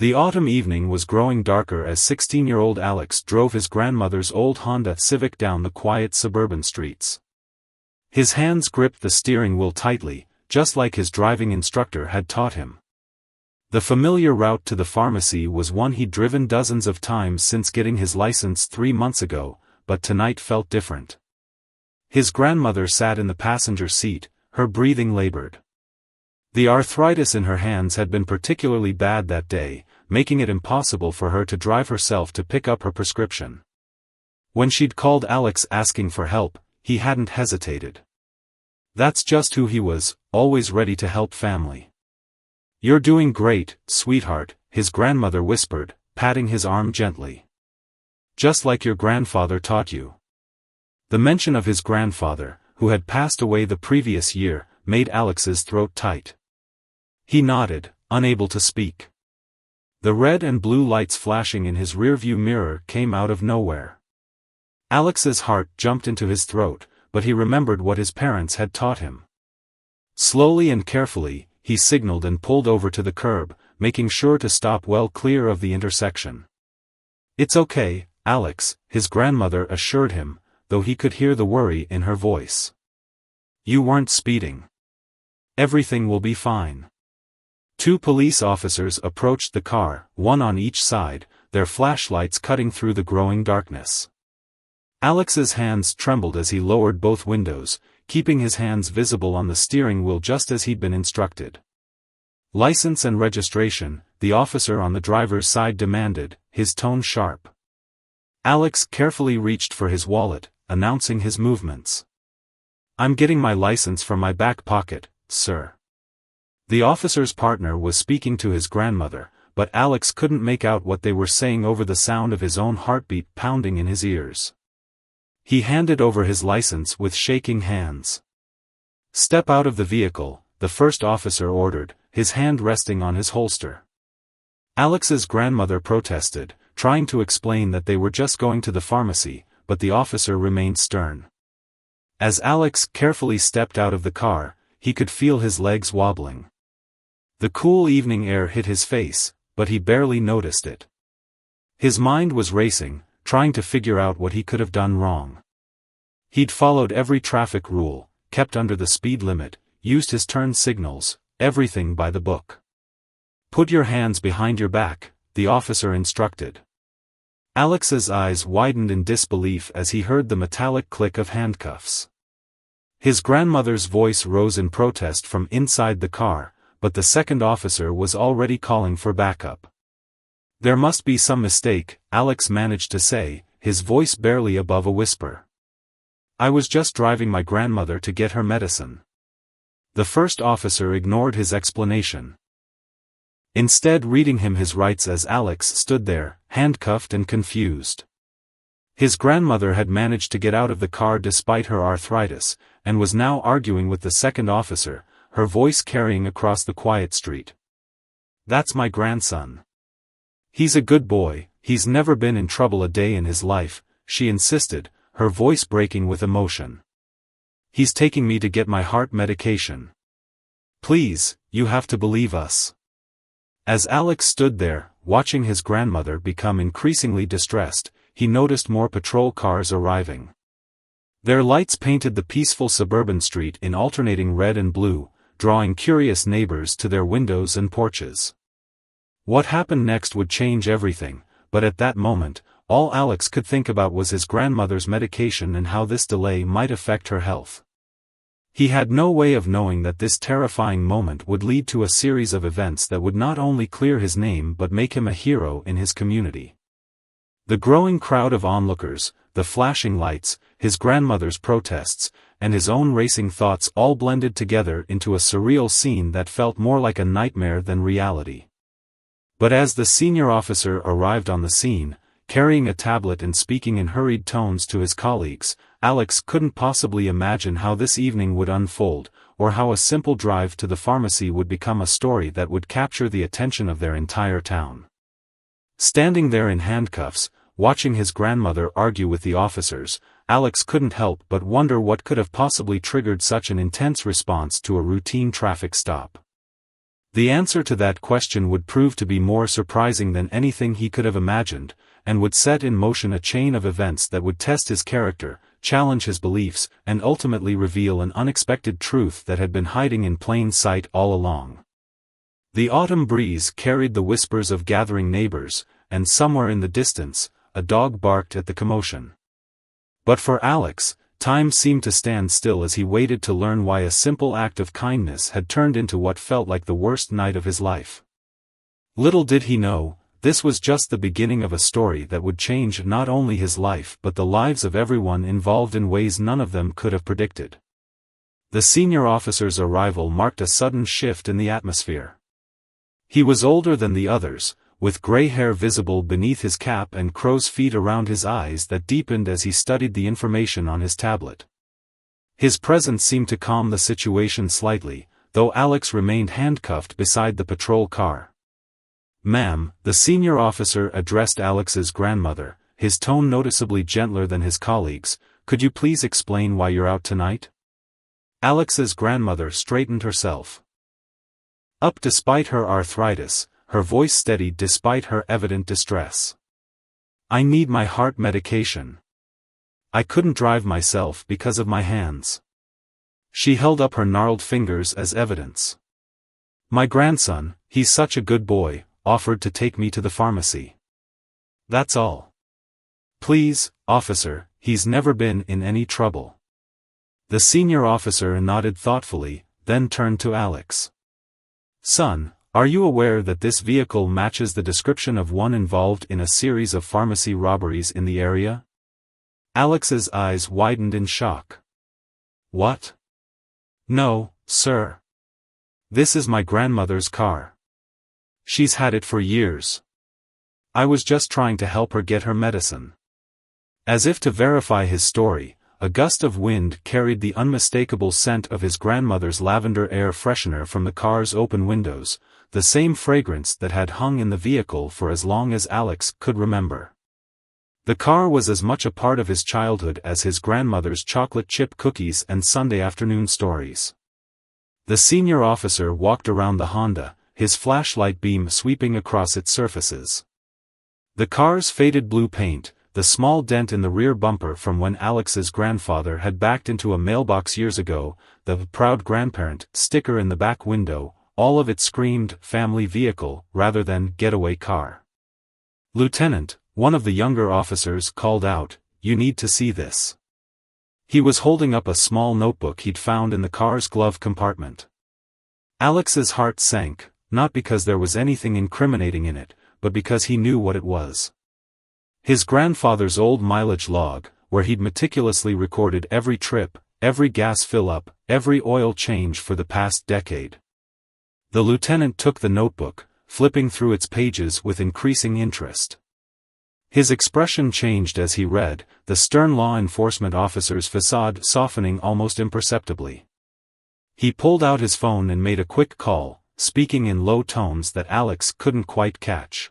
The autumn evening was growing darker as 16-year-old Alex drove his grandmother's old Honda Civic down the quiet suburban streets. His hands gripped the steering wheel tightly, just like his driving instructor had taught him. The familiar route to the pharmacy was one he'd driven dozens of times since getting his license 3 months ago, but tonight felt different. His grandmother sat in the passenger seat, her breathing labored. The arthritis in her hands had been particularly bad that day, making it impossible for her to drive herself to pick up her prescription. When she'd called Alex asking for help, he hadn't hesitated. That's just who he was, always ready to help family. "You're doing great, sweetheart," his grandmother whispered, patting his arm gently. "Just like your grandfather taught you." The mention of his grandfather, who had passed away the previous year, made Alex's throat tight. He nodded, unable to speak. The red and blue lights flashing in his rearview mirror came out of nowhere. Alex's heart jumped into his throat, but he remembered what his parents had taught him. Slowly and carefully, he signaled and pulled over to the curb, making sure to stop well clear of the intersection. "It's okay, Alex," his grandmother assured him, though he could hear the worry in her voice. "You weren't speeding. Everything will be fine." 2 police officers approached the car, one on each side, their flashlights cutting through the growing darkness. Alex's hands trembled as he lowered both windows, keeping his hands visible on the steering wheel just as he'd been instructed. "License and registration," the officer on the driver's side demanded, his tone sharp. Alex carefully reached for his wallet, announcing his movements. "I'm getting my license from my back pocket, sir." The officer's partner was speaking to his grandmother, but Alex couldn't make out what they were saying over the sound of his own heartbeat pounding in his ears. He handed over his license with shaking hands. "Step out of the vehicle," the first officer ordered, his hand resting on his holster. Alex's grandmother protested, trying to explain that they were just going to the pharmacy, but the officer remained stern. As Alex carefully stepped out of the car, he could feel his legs wobbling. The cool evening air hit his face, but he barely noticed it. His mind was racing, trying to figure out what he could have done wrong. He'd followed every traffic rule, kept under the speed limit, used his turn signals, everything by the book. "Put your hands behind your back," the officer instructed. Alex's eyes widened in disbelief as he heard the metallic click of handcuffs. His grandmother's voice rose in protest from inside the car, but the second officer was already calling for backup. "There must be some mistake," Alex managed to say, his voice barely above a whisper. "I was just driving my grandmother to get her medicine." The first officer ignored his explanation, instead reading him his rights as Alex stood there, handcuffed and confused. His grandmother had managed to get out of the car despite her arthritis, and was now arguing with the second officer, her voice carrying across the quiet street. "That's my grandson. He's a good boy, he's never been in trouble a day in his life," she insisted, her voice breaking with emotion. "He's taking me to get my heart medication. Please, you have to believe us." As Alex stood there, watching his grandmother become increasingly distressed, he noticed more patrol cars arriving. Their lights painted the peaceful suburban street in alternating red and blue, drawing curious neighbors to their windows and porches. What happened next would change everything, but at that moment, all Alex could think about was his grandmother's medication and how this delay might affect her health. He had no way of knowing that this terrifying moment would lead to a series of events that would not only clear his name but make him a hero in his community. The growing crowd of onlookers, the flashing lights, his grandmother's protests, and his own racing thoughts all blended together into a surreal scene that felt more like a nightmare than reality. But as the senior officer arrived on the scene, carrying a tablet and speaking in hurried tones to his colleagues, Alex couldn't possibly imagine how this evening would unfold, or how a simple drive to the pharmacy would become a story that would capture the attention of their entire town. Standing there in handcuffs, watching his grandmother argue with the officers, Alex couldn't help but wonder what could have possibly triggered such an intense response to a routine traffic stop. The answer to that question would prove to be more surprising than anything he could have imagined, and would set in motion a chain of events that would test his character, challenge his beliefs, and ultimately reveal an unexpected truth that had been hiding in plain sight all along. The autumn breeze carried the whispers of gathering neighbors, and somewhere in the distance, a dog barked at the commotion. But for Alex, time seemed to stand still as he waited to learn why a simple act of kindness had turned into what felt like the worst night of his life. Little did he know, this was just the beginning of a story that would change not only his life but the lives of everyone involved in ways none of them could have predicted. The senior officer's arrival marked a sudden shift in the atmosphere. He was older than the others, with gray hair visible beneath his cap and crow's feet around his eyes that deepened as he studied the information on his tablet. His presence seemed to calm the situation slightly, though Alex remained handcuffed beside the patrol car. "Ma'am," the senior officer addressed Alex's grandmother, his tone noticeably gentler than his colleagues, "could you please explain why you're out tonight?" Alex's grandmother straightened herself up despite her arthritis, her voice steadied despite her evident distress. "I need my heart medication. I couldn't drive myself because of my hands." She held up her gnarled fingers as evidence. "My grandson, he's such a good boy, offered to take me to the pharmacy. That's all. Please, officer, he's never been in any trouble." The senior officer nodded thoughtfully, then turned to Alex. "Son, are you aware that this vehicle matches the description of one involved in a series of pharmacy robberies in the area?" Alex's eyes widened in shock. "What? No, sir. This is my grandmother's car. She's had it for years. I was just trying to help her get her medicine." As if to verify his story, a gust of wind carried the unmistakable scent of his grandmother's lavender air freshener from the car's open windows, the same fragrance that had hung in the vehicle for as long as Alex could remember. The car was as much a part of his childhood as his grandmother's chocolate chip cookies and Sunday afternoon stories. The senior officer walked around the Honda, his flashlight beam sweeping across its surfaces. The car's faded blue paint, the small dent in the rear bumper from when Alex's grandfather had backed into a mailbox years ago, the proud grandparent sticker in the back window, all of it screamed family vehicle rather than getaway car. "Lieutenant," one of the younger officers called out, "you need to see this." He was holding up a small notebook he'd found in the car's glove compartment. Alex's heart sank, not because there was anything incriminating in it, but because he knew what it was. His grandfather's old mileage log, where he'd meticulously recorded every trip, every gas fill-up, every oil change for the past decade. The lieutenant took the notebook, flipping through its pages with increasing interest. His expression changed as he read, the stern law enforcement officer's facade softening almost imperceptibly. He pulled out his phone and made a quick call, speaking in low tones that Alex couldn't quite catch.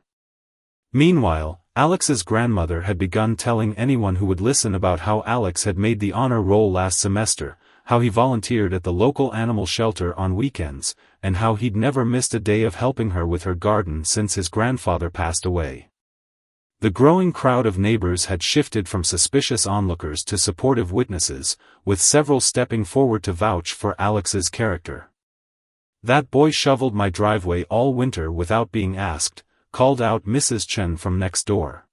Meanwhile, Alex's grandmother had begun telling anyone who would listen about how Alex had made the honor roll last semester, how he volunteered at the local animal shelter on weekends, and how he'd never missed a day of helping her with her garden since his grandfather passed away. The growing crowd of neighbors had shifted from suspicious onlookers to supportive witnesses, with several stepping forward to vouch for Alex's character. "That boy shoveled my driveway all winter without being asked," called out Mrs. Chen from next door.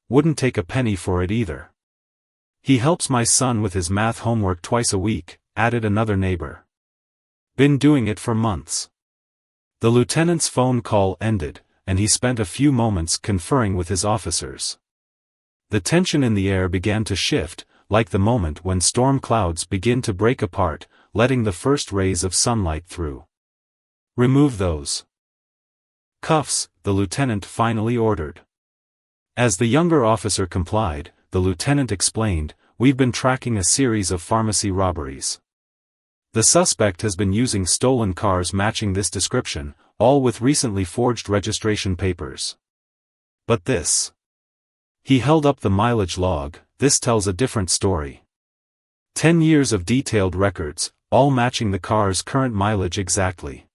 "Wouldn't take a penny for it either. He helps my son with his math homework twice a week," added another neighbor. "Been doing it for months." The lieutenant's phone call ended, and he spent a few moments conferring with his officers. The tension in the air began to shift, like the moment when storm clouds begin to break apart, letting the first rays of sunlight through. "Remove those cuffs," the lieutenant finally ordered. As the younger officer complied, the lieutenant explained, "We've been tracking a series of pharmacy robberies. The suspect has been using stolen cars matching this description, all with recently forged registration papers. But this." He held up the mileage log, "This tells a different story. 10 years of detailed records, all matching the car's current mileage exactly."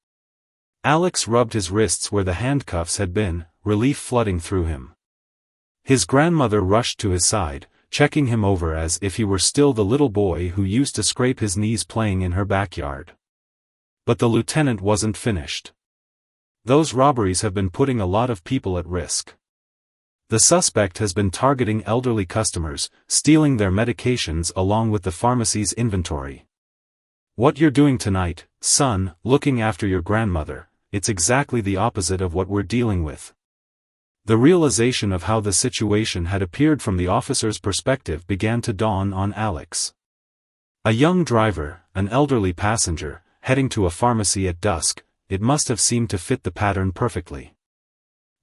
Alex rubbed his wrists where the handcuffs had been, relief flooding through him. His grandmother rushed to his side, checking him over as if he were still the little boy who used to scrape his knees playing in her backyard. But the lieutenant wasn't finished. Those robberies have been putting a lot of people at risk. The suspect has been targeting elderly customers, stealing their medications along with the pharmacy's inventory. What you're doing tonight, son, looking after your grandmother, it's exactly the opposite of what we're dealing with. The realization of how the situation had appeared from the officer's perspective began to dawn on Alex. A young driver, an elderly passenger, heading to a pharmacy at dusk, it must have seemed to fit the pattern perfectly.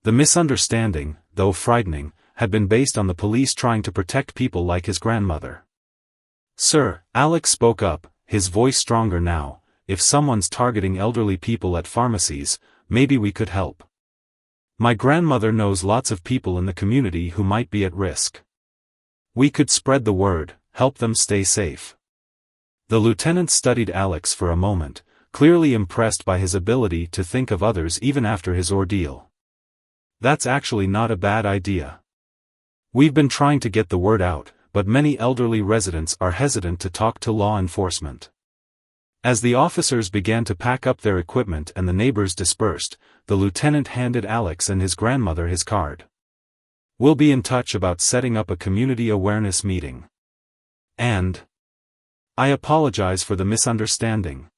The misunderstanding, though frightening, had been based on the police trying to protect people like his grandmother. "Sir," Alex spoke up, his voice stronger now, "if someone's targeting elderly people at pharmacies, maybe we could help. My grandmother knows lots of people in the community who might be at risk. We could spread the word, help them stay safe." The lieutenant studied Alex for a moment, clearly impressed by his ability to think of others even after his ordeal. "That's actually not a bad idea. We've been trying to get the word out, but many elderly residents are hesitant to talk to law enforcement." As the officers began to pack up their equipment and the neighbors dispersed, the lieutenant handed Alex and his grandmother his card. "We'll be in touch about setting up a community awareness meeting. And I apologize for the misunderstanding.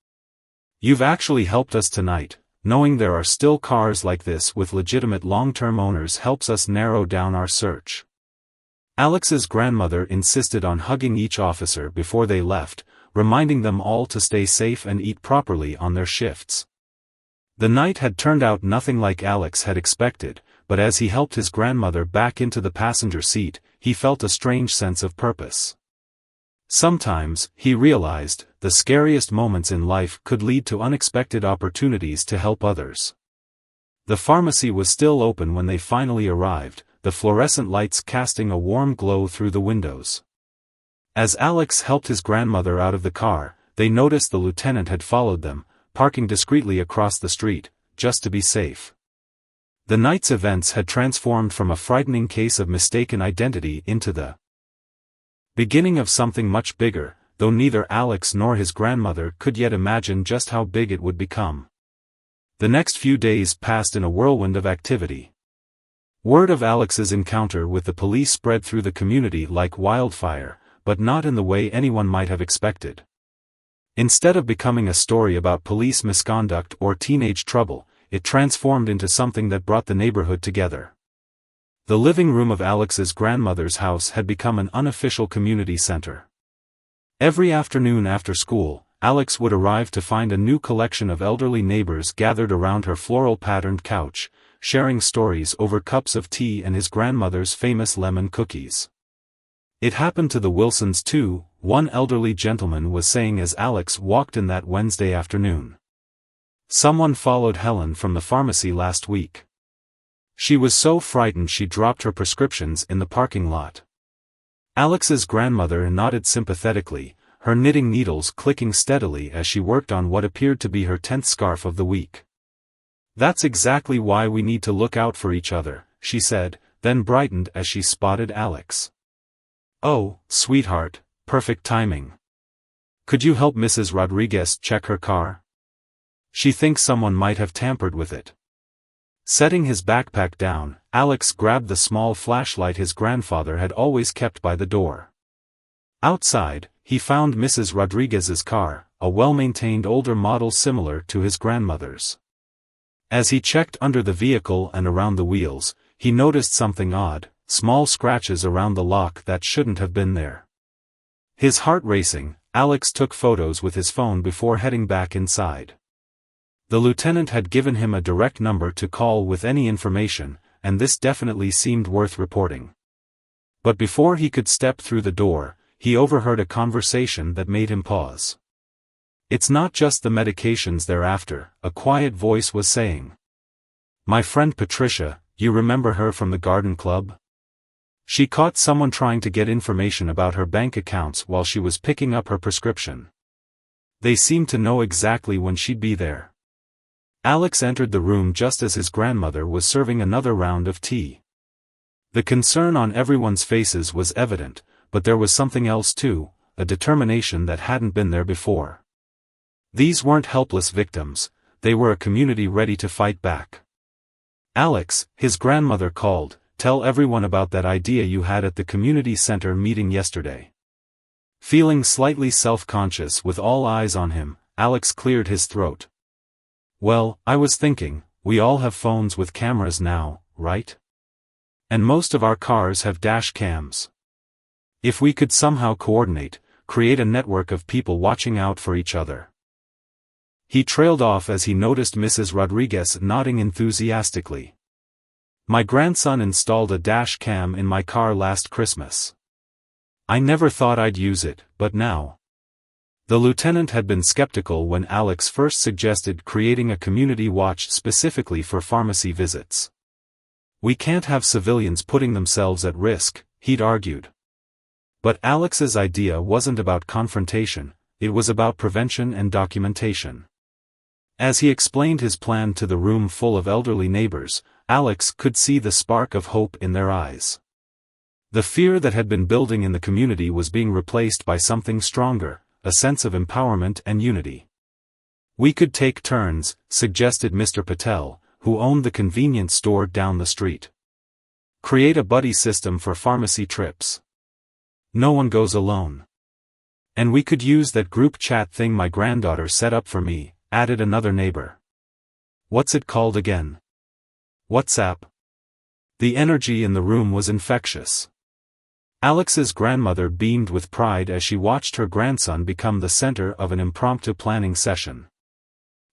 You've actually helped us tonight. Knowing there are still cars like this with legitimate long-term owners helps us narrow down our search." Alex's grandmother insisted on hugging each officer before they left, reminding them all to stay safe and eat properly on their shifts. The night had turned out nothing like Alex had expected, but as he helped his grandmother back into the passenger seat, he felt a strange sense of purpose. Sometimes, he realized, the scariest moments in life could lead to unexpected opportunities to help others. The pharmacy was still open when they finally arrived, the fluorescent lights casting a warm glow through the windows. As Alex helped his grandmother out of the car, they noticed the lieutenant had followed them, parking discreetly across the street, just to be safe. The night's events had transformed from a frightening case of mistaken identity into the beginning of something much bigger, though neither Alex nor his grandmother could yet imagine just how big it would become. The next few days passed in a whirlwind of activity. Word of Alex's encounter with the police spread through the community like wildfire, but not in the way anyone might have expected. Instead of becoming a story about police misconduct or teenage trouble, it transformed into something that brought the neighborhood together. The living room of Alex's grandmother's house had become an unofficial community center. Every afternoon after school, Alex would arrive to find a new collection of elderly neighbors gathered around her floral-patterned couch, sharing stories over cups of tea and his grandmother's famous lemon cookies. "It happened to the Wilsons too," one elderly gentleman was saying as Alex walked in that Wednesday afternoon. "Someone followed Helen from the pharmacy last week. She was so frightened she dropped her prescriptions in the parking lot." Alex's grandmother nodded sympathetically, her knitting needles clicking steadily as she worked on what appeared to be her 10th scarf of the week. "That's exactly why we need to look out for each other," she said, then brightened as she spotted Alex. "Oh, sweetheart, perfect timing. Could you help Mrs. Rodriguez check her car? She thinks someone might have tampered with it." Setting his backpack down, Alex grabbed the small flashlight his grandfather had always kept by the door. Outside, he found Mrs. Rodriguez's car, a well-maintained older model similar to his grandmother's. As he checked under the vehicle and around the wheels, he noticed something odd, small scratches around the lock that shouldn't have been there. His heart racing, Alex took photos with his phone before heading back inside. The lieutenant had given him a direct number to call with any information, and this definitely seemed worth reporting. But before he could step through the door, he overheard a conversation that made him pause. "It's not just the medications they're after," a quiet voice was saying. "My friend Patricia, you remember her from the garden club? She caught someone trying to get information about her bank accounts while she was picking up her prescription. They seemed to know exactly when she'd be there." Alex entered the room just as his grandmother was serving another round of tea. The concern on everyone's faces was evident, but there was something else too, a determination that hadn't been there before. These weren't helpless victims, they were a community ready to fight back. "Alex," his grandmother called, "tell everyone about that idea you had at the community center meeting yesterday." Feeling slightly self-conscious with all eyes on him, Alex cleared his throat. "Well, I was thinking, we all have phones with cameras now, right? And most of our cars have dash cams. If we could somehow coordinate, create a network of people watching out for each other." He trailed off as he noticed Mrs. Rodriguez nodding enthusiastically. "My grandson installed a dash cam in my car last Christmas. I never thought I'd use it, but now." The lieutenant had been skeptical when Alex first suggested creating a community watch specifically for pharmacy visits. "We can't have civilians putting themselves at risk," he'd argued. But Alex's idea wasn't about confrontation, it was about prevention and documentation. As he explained his plan to the room full of elderly neighbors, Alex could see the spark of hope in their eyes. The fear that had been building in the community was being replaced by something stronger, a sense of empowerment and unity. "We could take turns," suggested Mr. Patel, who owned the convenience store down the street. "Create a buddy system for pharmacy trips. No one goes alone. And we could use that group chat thing my granddaughter set up for me," added another neighbor. "What's it called again?" "WhatsApp." The energy in the room was infectious. Alex's grandmother beamed with pride as she watched her grandson become the center of an impromptu planning session.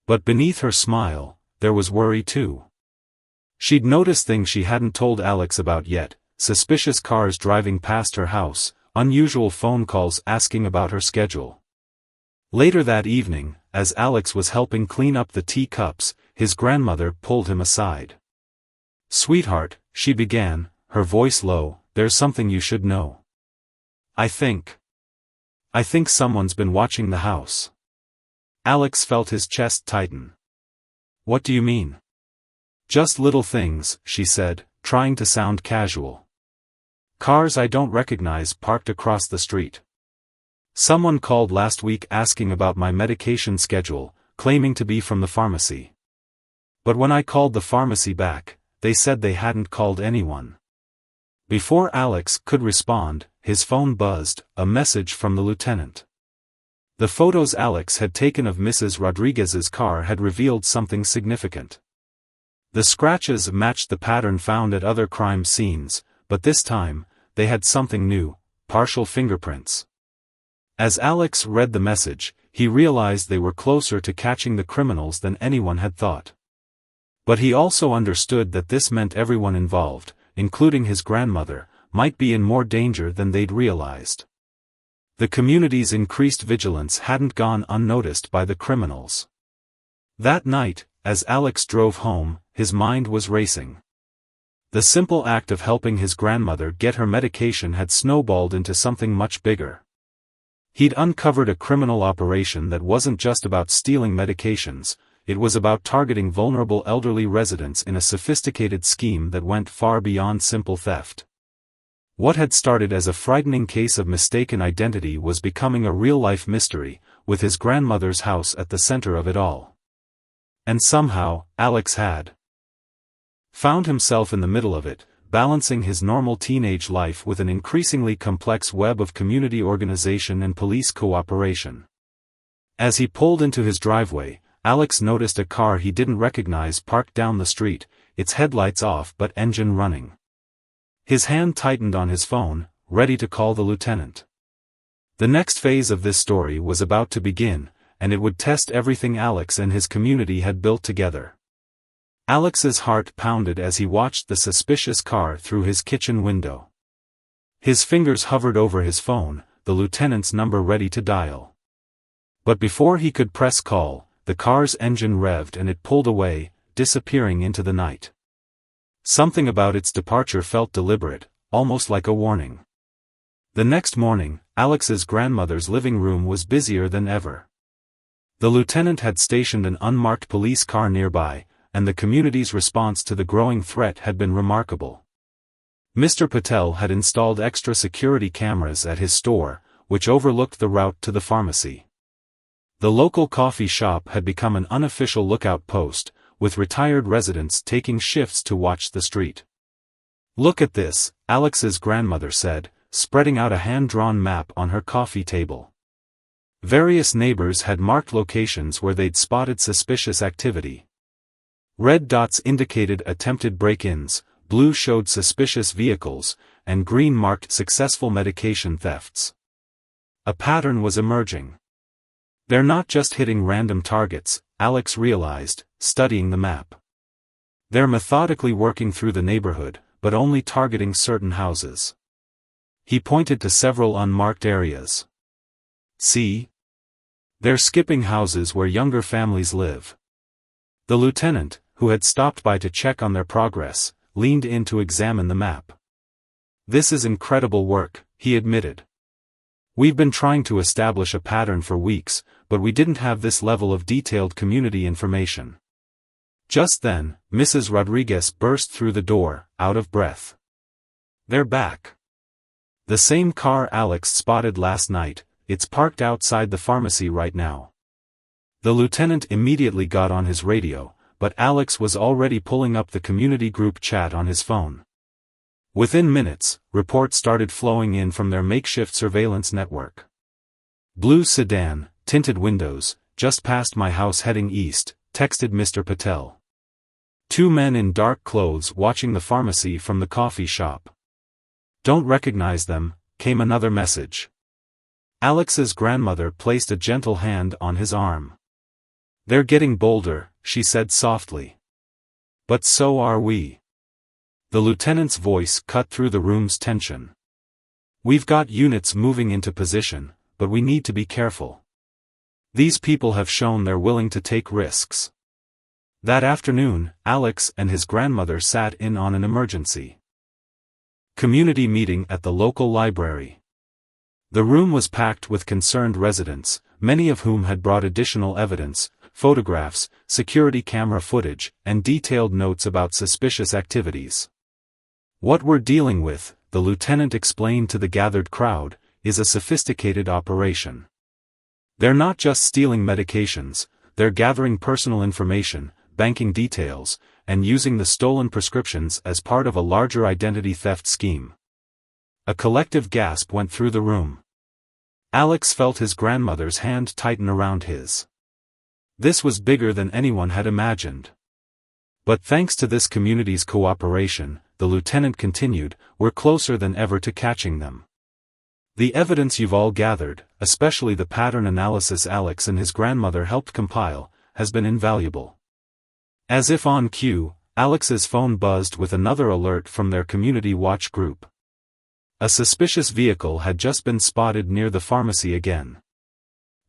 But beneath her smile, there was worry too. She'd noticed things she hadn't told Alex about yet: suspicious cars driving past her house, unusual phone calls asking about her schedule. Later that evening, as Alex was helping clean up the tea cups, his grandmother pulled him aside. "Sweetheart," she began, her voice low, "there's something you should know. I think someone's been watching the house." Alex felt his chest tighten. "What do you mean?" "Just little things," she said, trying to sound casual. "Cars I don't recognize parked across the street. Someone called last week asking about my medication schedule, claiming to be from the pharmacy. But when I called the pharmacy back, they said they hadn't called anyone." Before Alex could respond, his phone buzzed, a message from the lieutenant. The photos Alex had taken of Mrs. Rodriguez's car had revealed something significant. The scratches matched the pattern found at other crime scenes, but this time, they had something new: partial fingerprints. As Alex read the message, he realized they were closer to catching the criminals than anyone had thought. But he also understood that this meant everyone involved, including his grandmother, might be in more danger than they'd realized. The community's increased vigilance hadn't gone unnoticed by the criminals. That night, as Alex drove home, his mind was racing. The simple act of helping his grandmother get her medication had snowballed into something much bigger. He'd uncovered a criminal operation that wasn't just about stealing medications, it was about targeting vulnerable elderly residents in a sophisticated scheme that went far beyond simple theft. What had started as a frightening case of mistaken identity was becoming a real-life mystery, with his grandmother's house at the center of it all. And somehow, Alex had found himself in the middle of it, balancing his normal teenage life with an increasingly complex web of community organization and police cooperation. As he pulled into his driveway, Alex noticed a car he didn't recognize parked down the street, its headlights off but engine running. His hand tightened on his phone, ready to call the lieutenant. The next phase of this story was about to begin, and it would test everything Alex and his community had built together. Alex's heart pounded as he watched the suspicious car through his kitchen window. His fingers hovered over his phone, the lieutenant's number ready to dial. But before he could press call, the car's engine revved and it pulled away, disappearing into the night. Something about its departure felt deliberate, almost like a warning. The next morning, Alex's grandmother's living room was busier than ever. The lieutenant had stationed an unmarked police car nearby, and the community's response to the growing threat had been remarkable. Mr. Patel had installed extra security cameras at his store, which overlooked the route to the pharmacy. The local coffee shop had become an unofficial lookout post, with retired residents taking shifts to watch the street. "Look at this," Alex's grandmother said, spreading out a hand-drawn map on her coffee table. Various neighbors had marked locations where they'd spotted suspicious activity. Red dots indicated attempted break-ins, blue showed suspicious vehicles, and green marked successful medication thefts. A pattern was emerging. "They're not just hitting random targets," Alex realized, studying the map. "They're methodically working through the neighborhood, but only targeting certain houses." He pointed to several unmarked areas. "See? They're skipping houses where younger families live." The lieutenant, who had stopped by to check on their progress, leaned in to examine the map. "This is incredible work," he admitted. "We've been trying to establish a pattern for weeks, but we didn't have this level of detailed community information." Just then, Mrs. Rodriguez burst through the door, out of breath. "They're back. The same car Alex spotted last night, it's parked outside the pharmacy right now." The lieutenant immediately got on his radio, but Alex was already pulling up the community group chat on his phone. Within minutes, reports started flowing in from their makeshift surveillance network. "Blue sedan, tinted windows, just past my house heading east," texted Mr. Patel. "Two men in dark clothes watching the pharmacy from the coffee shop. Don't recognize them," came another message. Alex's grandmother placed a gentle hand on his arm. "They're getting bolder," she said softly. "But so are we." The lieutenant's voice cut through the room's tension. "We've got units moving into position, but we need to be careful. These people have shown they're willing to take risks." That afternoon, Alex and his grandmother sat in on an emergency community meeting at the local library. The room was packed with concerned residents, many of whom had brought additional evidence, photographs, security camera footage, and detailed notes about suspicious activities. "What we're dealing with," the lieutenant explained to the gathered crowd, "is a sophisticated operation. They're not just stealing medications, they're gathering personal information, banking details, and using the stolen prescriptions as part of a larger identity theft scheme." A collective gasp went through the room. Alex felt his grandmother's hand tighten around his. This was bigger than anyone had imagined. "But thanks to this community's cooperation," the lieutenant continued, "we're closer than ever to catching them. The evidence you've all gathered, especially the pattern analysis Alex and his grandmother helped compile, has been invaluable." As if on cue, Alex's phone buzzed with another alert from their community watch group. A suspicious vehicle had just been spotted near the pharmacy again.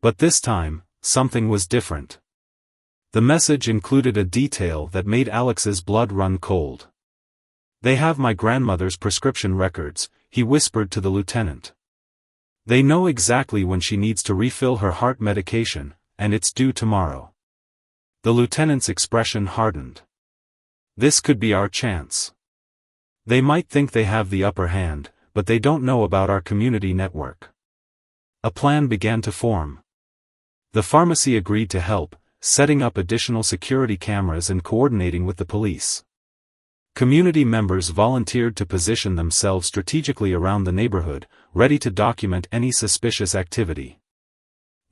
But this time, something was different. The message included a detail that made Alex's blood run cold. "They have my grandmother's prescription records," he whispered to the lieutenant. "They know exactly when she needs to refill her heart medication, and it's due tomorrow." The lieutenant's expression hardened. "This could be our chance. They might think they have the upper hand, but they don't know about our community network." A plan began to form. The pharmacy agreed to help, setting up additional security cameras and coordinating with the police. Community members volunteered to position themselves strategically around the neighborhood, ready to document any suspicious activity.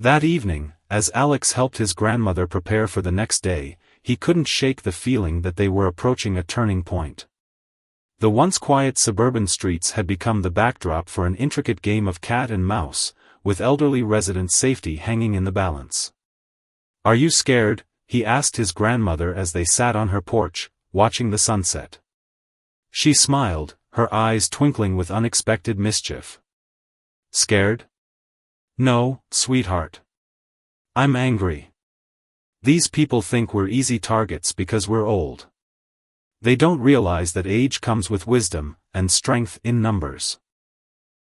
That evening, as Alex helped his grandmother prepare for the next day, he couldn't shake the feeling that they were approaching a turning point. The once quiet suburban streets had become the backdrop for an intricate game of cat and mouse, with elderly residents' safety hanging in the balance. "Are you scared?" he asked his grandmother as they sat on her porch, watching the sunset. She smiled, her eyes twinkling with unexpected mischief. "Scared? No, sweetheart. I'm angry. These people think we're easy targets because we're old. They don't realize that age comes with wisdom, and strength in numbers."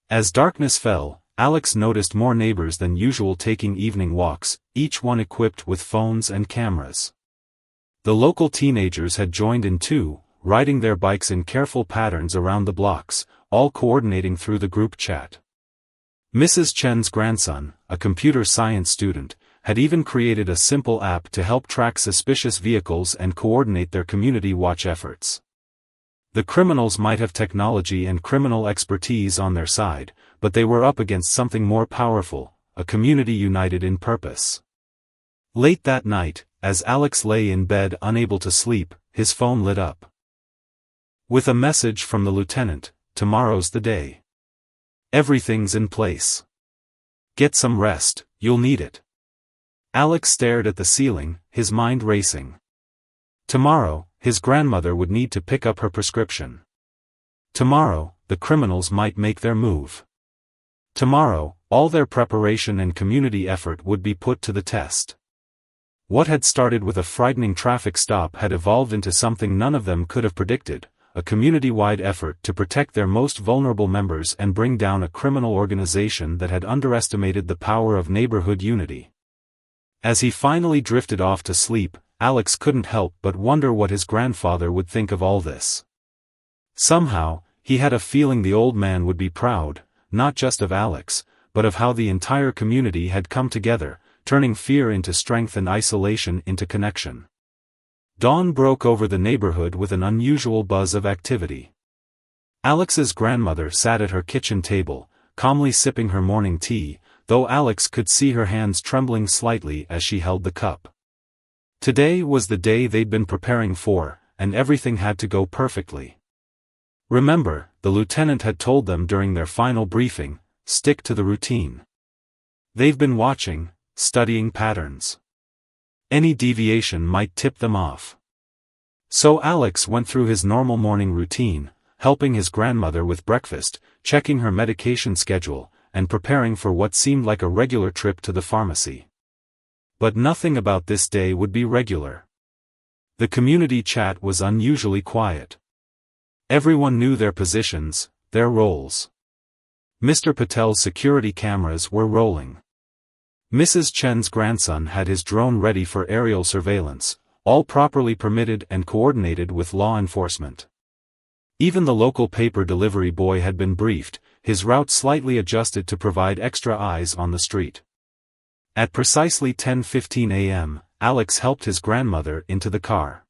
As darkness fell, Alex noticed more neighbors than usual taking evening walks, each one equipped with phones and cameras. The local teenagers had joined in too, riding their bikes in careful patterns around the blocks, all coordinating through the group chat. Mrs. Chen's grandson, a computer science student, had even created a simple app to help track suspicious vehicles and coordinate their community watch efforts. The criminals might have technology and criminal expertise on their side, but they were up against something more powerful, a community united in purpose. Late that night, as Alex lay in bed unable to sleep, his phone lit up with a message from the lieutenant: "Tomorrow's the day. Everything's in place. Get some rest, you'll need it." Alex stared at the ceiling, his mind racing. Tomorrow, his grandmother would need to pick up her prescription. Tomorrow, the criminals might make their move. Tomorrow, all their preparation and community effort would be put to the test. What had started with a frightening traffic stop had evolved into something none of them could have predicted, a community-wide effort to protect their most vulnerable members and bring down a criminal organization that had underestimated the power of neighborhood unity. As he finally drifted off to sleep, Alex couldn't help but wonder what his grandfather would think of all this. Somehow, he had a feeling the old man would be proud, not just of Alex, but of how the entire community had come together, turning fear into strength and isolation into connection. Dawn broke over the neighborhood with an unusual buzz of activity. Alex's grandmother sat at her kitchen table, calmly sipping her morning tea, though Alex could see her hands trembling slightly as she held the cup. Today was the day they'd been preparing for, and everything had to go perfectly. Remember, the lieutenant had told them during their final briefing, stick to the routine. They've been watching, studying patterns. Any deviation might tip them off. So Alex went through his normal morning routine, helping his grandmother with breakfast, checking her medication schedule, and preparing for what seemed like a regular trip to the pharmacy. But nothing about this day would be regular. The community chat was unusually quiet. Everyone knew their positions, their roles. Mr. Patel's security cameras were rolling. Mrs. Chen's grandson had his drone ready for aerial surveillance, all properly permitted and coordinated with law enforcement. Even the local paper delivery boy had been briefed, his route slightly adjusted to provide extra eyes on the street. At precisely 10:15 a.m., Alex helped his grandmother into the car.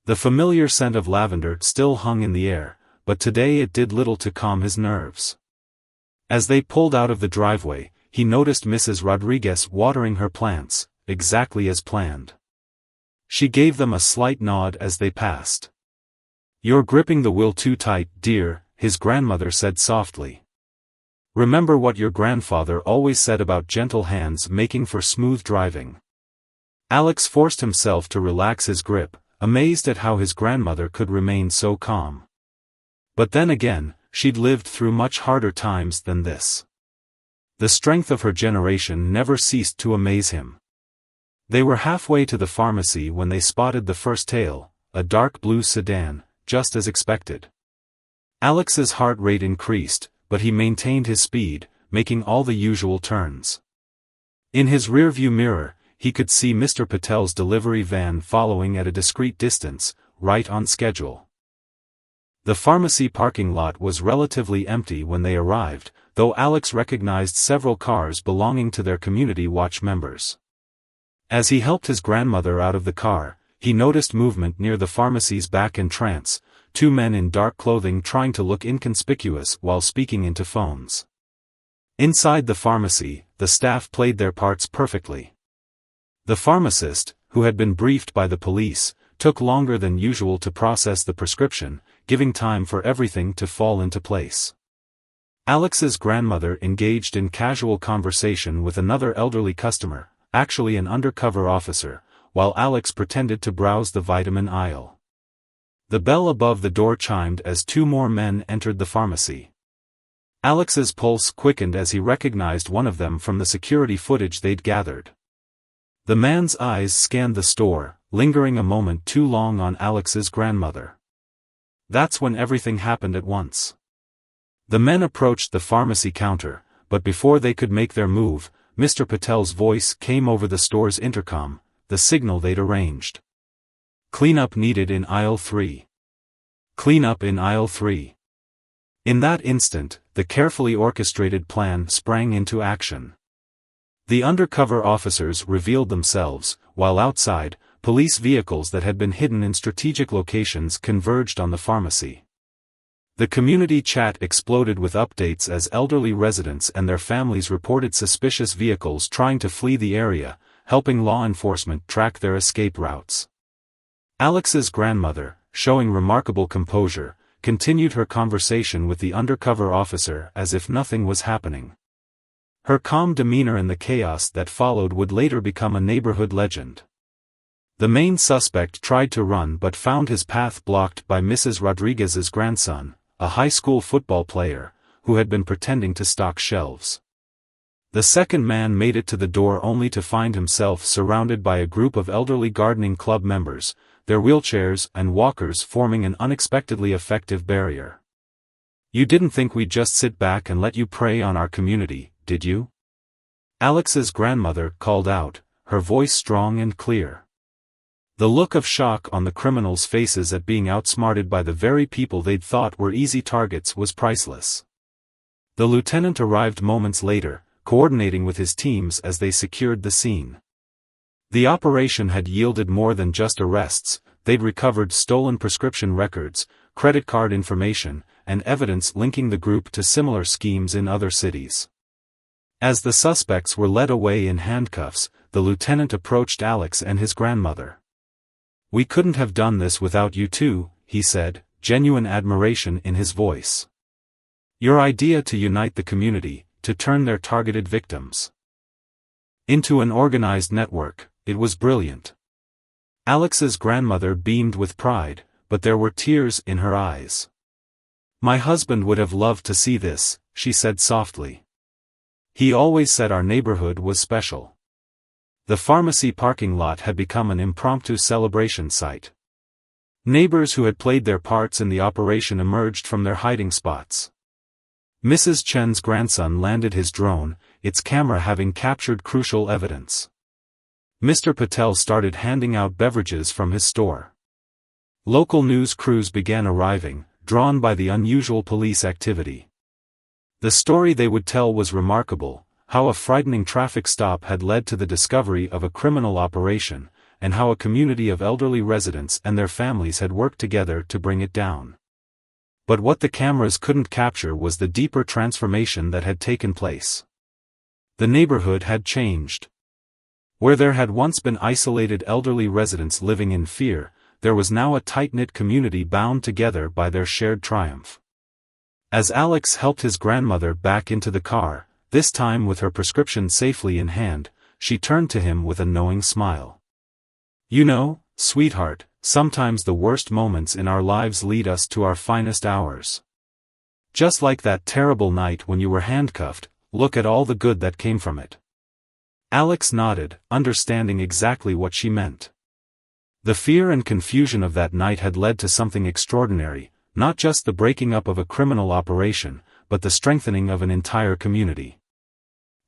The familiar scent of lavender still hung in the air, but today it did little to calm his nerves. As they pulled out of the driveway, he noticed Mrs. Rodriguez watering her plants, exactly as planned. She gave them a slight nod as they passed. "You're gripping the wheel too tight, dear," his grandmother said softly. "Remember what your grandfather always said about gentle hands making for smooth driving." Alex forced himself to relax his grip, amazed at how his grandmother could remain so calm. But then again, she'd lived through much harder times than this. The strength of her generation never ceased to amaze him. They were halfway to the pharmacy when they spotted the first tail, a dark blue sedan, just as expected. Alex's heart rate increased, but he maintained his speed, making all the usual turns. In his rearview mirror, he could see Mr. Patel's delivery van following at a discreet distance, right on schedule. The pharmacy parking lot was relatively empty when they arrived, though Alex recognized several cars belonging to their community watch members. As he helped his grandmother out of the car, he noticed movement near the pharmacy's back entrance, two men in dark clothing trying to look inconspicuous while speaking into phones. Inside the pharmacy, the staff played their parts perfectly. The pharmacist, who had been briefed by the police, took longer than usual to process the prescription, giving time for everything to fall into place. Alex's grandmother engaged in casual conversation with another elderly customer, actually an undercover officer, while Alex pretended to browse the vitamin aisle. The bell above the door chimed as two more men entered the pharmacy. Alex's pulse quickened as he recognized one of them from the security footage they'd gathered. The man's eyes scanned the store, lingering a moment too long on Alex's grandmother. That's when everything happened at once. The men approached the pharmacy counter, but before they could make their move, Mr. Patel's voice came over the store's intercom, the signal they'd arranged. "Cleanup needed in aisle 3. Cleanup in aisle 3. In that instant, the carefully orchestrated plan sprang into action. The undercover officers revealed themselves, while outside, police vehicles that had been hidden in strategic locations converged on the pharmacy. The community chat exploded with updates as elderly residents and their families reported suspicious vehicles trying to flee the area, helping law enforcement track their escape routes. Alex's grandmother, showing remarkable composure, continued her conversation with the undercover officer as if nothing was happening. Her calm demeanor in the chaos that followed would later become a neighborhood legend. The main suspect tried to run but found his path blocked by Mrs. Rodriguez's grandson, a high school football player, who had been pretending to stock shelves. The second man made it to the door only to find himself surrounded by a group of elderly gardening club members, their wheelchairs and walkers forming an unexpectedly effective barrier. "You didn't think we'd just sit back and let you prey on our community, did you?" Alex's grandmother called out, her voice strong and clear. The look of shock on the criminals' faces at being outsmarted by the very people they'd thought were easy targets was priceless. The lieutenant arrived moments later, coordinating with his teams as they secured the scene. The operation had yielded more than just arrests. They'd recovered stolen prescription records, credit card information, and evidence linking the group to similar schemes in other cities. As the suspects were led away in handcuffs, the lieutenant approached Alex and his grandmother. "We couldn't have done this without you two," he said, genuine admiration in his voice. "Your idea to unite the community, to turn their targeted victims into an organized network, it was brilliant." Alex's grandmother beamed with pride, but there were tears in her eyes. "My husband would have loved to see this," she said softly. "He always said our neighborhood was special." The pharmacy parking lot had become an impromptu celebration site. Neighbors who had played their parts in the operation emerged from their hiding spots. Mrs. Chen's grandson landed his drone, its camera having captured crucial evidence. Mr. Patel started handing out beverages from his store. Local news crews began arriving, drawn by the unusual police activity. The story they would tell was remarkable, how a frightening traffic stop had led to the discovery of a criminal operation, and how a community of elderly residents and their families had worked together to bring it down. But what the cameras couldn't capture was the deeper transformation that had taken place. The neighborhood had changed. Where there had once been isolated elderly residents living in fear, there was now a tight-knit community bound together by their shared triumph. As Alex helped his grandmother back into the car, this time with her prescription safely in hand, she turned to him with a knowing smile. "You know, sweetheart, sometimes the worst moments in our lives lead us to our finest hours. Just like that terrible night when you were handcuffed, look at all the good that came from it." Alex nodded, understanding exactly what she meant. The fear and confusion of that night had led to something extraordinary, not just the breaking up of a criminal operation, but the strengthening of an entire community.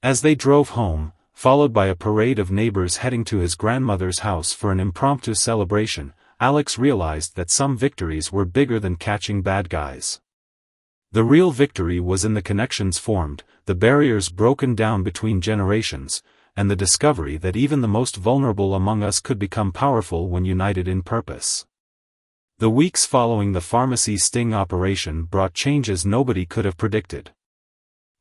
As they drove home, followed by a parade of neighbors heading to his grandmother's house for an impromptu celebration, Alex realized that some victories were bigger than catching bad guys. The real victory was in the connections formed, the barriers broken down between generations, and the discovery that even the most vulnerable among us could become powerful when united in purpose. The weeks following the pharmacy sting operation brought changes nobody could have predicted.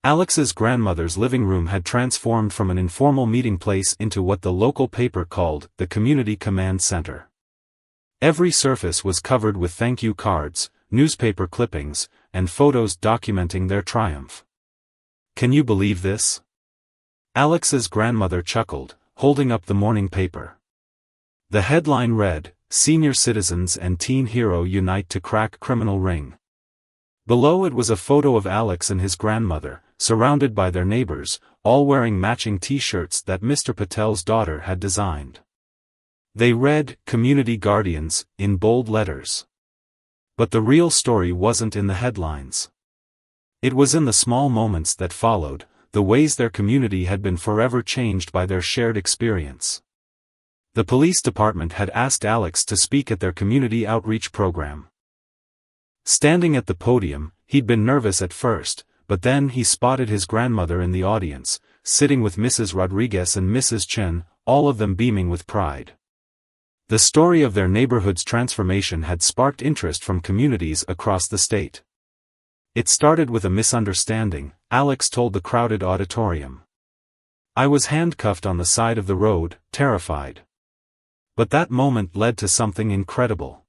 Alex's grandmother's living room had transformed from an informal meeting place into what the local paper called the Community Command Center. Every surface was covered with thank you cards, newspaper clippings, and photos documenting their triumph. "Can you believe this?" Alex's grandmother chuckled, holding up the morning paper. The headline read, "Senior Citizens and Teen Hero Unite to Crack Criminal Ring." Below it was a photo of Alex and his grandmother, surrounded by their neighbors, all wearing matching t-shirts that Mr. Patel's daughter had designed. They read, "Community Guardians," in bold letters. But the real story wasn't in the headlines. It was in the small moments that followed, the ways their community had been forever changed by their shared experience. The police department had asked Alex to speak at their community outreach program. Standing at the podium, he'd been nervous at first, but then he spotted his grandmother in the audience, sitting with Mrs. Rodriguez and Mrs. Chen, all of them beaming with pride. The story of their neighborhood's transformation had sparked interest from communities across the state. It started with a misunderstanding, Alex told the crowded auditorium. I was handcuffed on the side of the road, terrified. But that moment led to something incredible.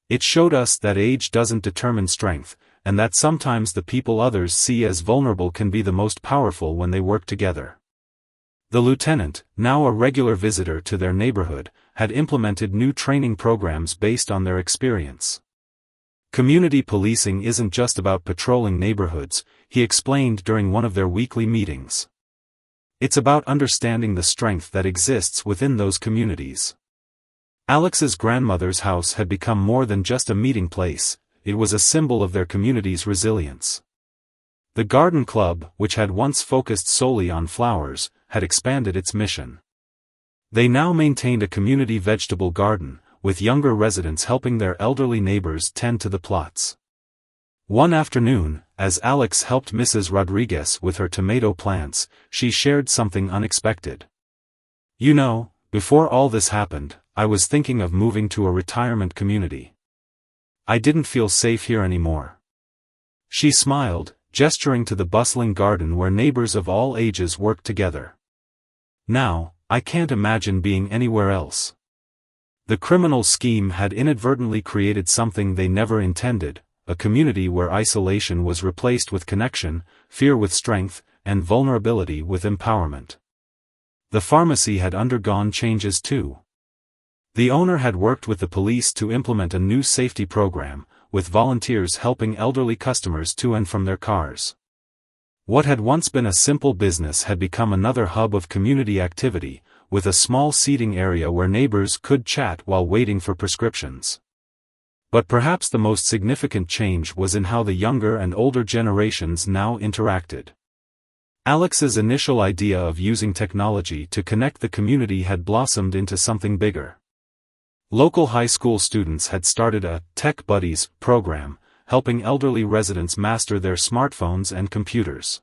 It showed us that age doesn't determine strength, and that sometimes the people others see as vulnerable can be the most powerful when they work together. The lieutenant, now a regular visitor to their neighborhood, had implemented new training programs based on their experience. Community policing isn't just about patrolling neighborhoods, he explained during one of their weekly meetings. It's about understanding the strength that exists within those communities. Alex's grandmother's house had become more than just a meeting place, it was a symbol of their community's resilience. The garden club, which had once focused solely on flowers, had expanded its mission. They now maintained a community vegetable garden, with younger residents helping their elderly neighbors tend to the plots. One afternoon, as Alex helped Mrs. Rodriguez with her tomato plants, she shared something unexpected. You know, before all this happened, I was thinking of moving to a retirement community. I didn't feel safe here anymore. She smiled, gesturing to the bustling garden where neighbors of all ages worked together. Now, I can't imagine being anywhere else. The criminal scheme had inadvertently created something they never intended, a community where isolation was replaced with connection, fear with strength, and vulnerability with empowerment. The pharmacy had undergone changes too. The owner had worked with the police to implement a new safety program, with volunteers helping elderly customers to and from their cars. What had once been a simple business had become another hub of community activity, with a small seating area where neighbors could chat while waiting for prescriptions. But perhaps the most significant change was in how the younger and older generations now interacted. Alex's initial idea of using technology to connect the community had blossomed into something bigger. Local high school students had started a Tech Buddies program, helping elderly residents master their smartphones and computers.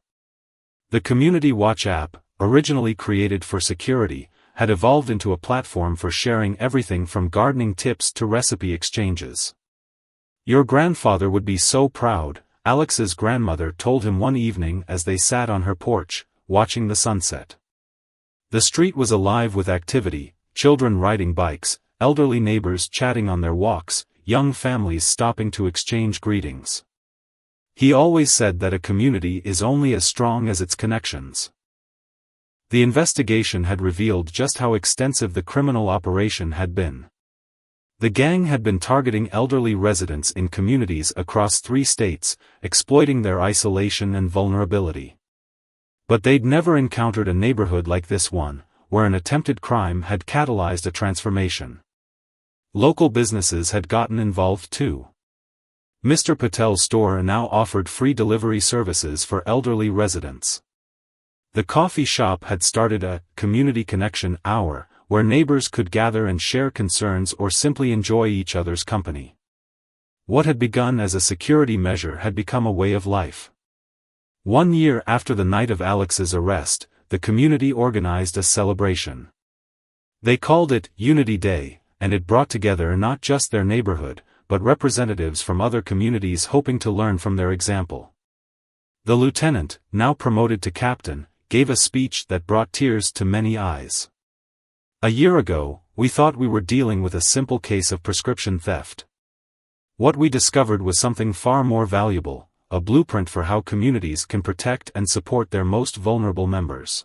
The Community Watch app, originally created for security, had evolved into a platform for sharing everything from gardening tips to recipe exchanges. Your grandfather would be so proud, Alex's grandmother told him one evening as they sat on her porch, watching the sunset. The street was alive with activity, children riding bikes, elderly neighbors chatting on their walks, young families stopping to exchange greetings. He always said that a community is only as strong as its connections. The investigation had revealed just how extensive the criminal operation had been. The gang had been targeting elderly residents in communities across 3 states, exploiting their isolation and vulnerability. But they'd never encountered a neighborhood like this one, where an attempted crime had catalyzed a transformation. Local businesses had gotten involved too. Mr. Patel's store now offered free delivery services for elderly residents. The coffee shop had started a community connection hour, where neighbors could gather and share concerns or simply enjoy each other's company. What had begun as a security measure had become a way of life. 1 year after the night of Alex's arrest, the community organized a celebration. They called it Unity Day, and it brought together not just their neighborhood, but representatives from other communities hoping to learn from their example. The lieutenant, now promoted to captain, gave a speech that brought tears to many eyes. A year ago, we thought we were dealing with a simple case of prescription theft. What we discovered was something far more valuable, a blueprint for how communities can protect and support their most vulnerable members.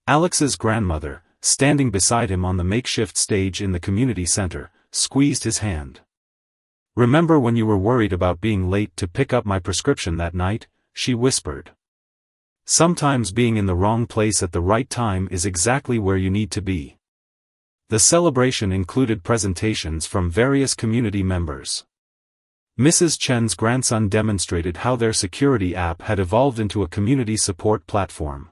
Alex's grandmother, standing beside him on the makeshift stage in the community center, squeezed his hand. "Remember when you were worried about being late to pick up my prescription that night?" she whispered. "Sometimes being in the wrong place at the right time is exactly where you need to be." The celebration included presentations from various community members. Mrs. Chen's grandson demonstrated how their security app had evolved into a community support platform.